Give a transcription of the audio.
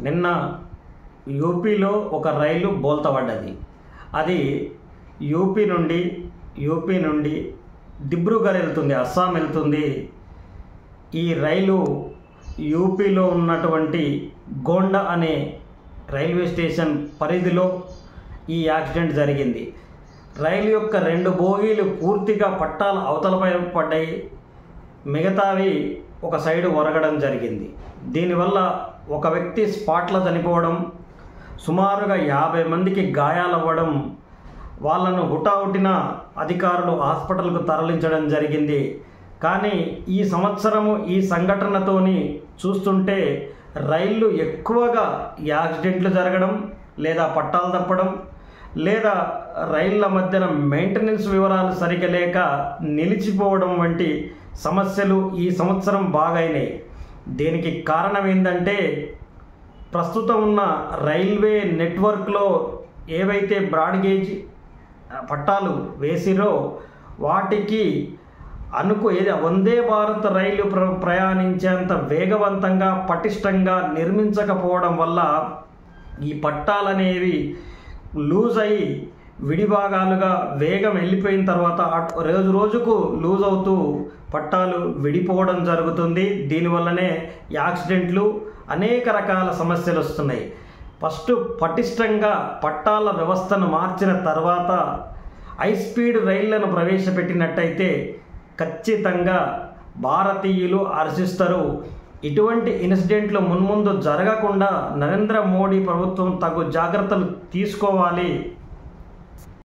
నిన్న యూపీలో ఒక రైలు బోల్తపడ్డది. అది యూపీ నుండి దిబ్రూగఢ్ వెళ్తుంది, అస్సాం వెళ్తుంది. ఈ రైలు యూపీలో ఉన్నటువంటి గోండా అనే రైల్వే స్టేషన్ పరిధిలో ఈ యాక్సిడెంట్ జరిగింది. రైలు యొక్క 2 బోగీలు పూర్తిగా పట్టాల అవతలపై పడ్డాయి, మిగతావి ఒక సైడు ఒరగడం జరిగింది. దీనివల్ల ఒక వ్యక్తి స్పాట్లో చనిపోవడం, సుమారుగా 50 మందికి గాయాలవ్వడం, వాళ్ళను హుటాహుటిన అధికారులు హాస్పిటల్కు తరలించడం జరిగింది. కానీ ఈ సంవత్సరము ఈ సంఘటనతోని చూస్తుంటే రైళ్ళు ఎక్కువగా యాక్సిడెంట్లు జరగడం, లేదా పట్టాలు తప్పడం, లేదా రైళ్ల మధ్యన మెయింటెనెన్స్ వివరాలు సరిగా లేక నిలిచిపోవడం వంటి సమస్యలు ఈ సంవత్సరం బాగైనాయి. దీనికి కారణం ఏంటంటే, ప్రస్తుతం ఉన్న రైల్వే నెట్వర్క్లో ఏవైతే బ్రాడ్గేజ్ పట్టాలు వేసిరో వాటికి వందే భారత్ రైలు ప్రయాణించేంత వేగవంతంగా పటిష్టంగా నిర్మించకపోవడం వల్ల ఈ పట్టాలనేవి లూజ్ అయ్యి విడిభాగాలుగా వేగం వెళ్ళిపోయిన తర్వాత రోజు రోజుకు లూజ్ అవుతూ పట్టాలు విడిపోవడం జరుగుతుంది. దీనివల్లనే యాక్సిడెంట్లు, అనేక రకాల సమస్యలు వస్తున్నాయి. ఫస్ట్ పటిష్టంగా పట్టాల వ్యవస్థను మార్చిన తర్వాత హై స్పీడ్ రైళ్లను ప్రవేశపెట్టినట్టయితే ఖచ్చితంగా భారతీయులు హర్షిస్తారు. ఇటువంటి ఇన్సిడెంట్లు మున్ముందు జరగకుండా నరేంద్ర మోడీ ప్రభుత్వం తగు జాగ్రత్తలు తీసుకోవాలి.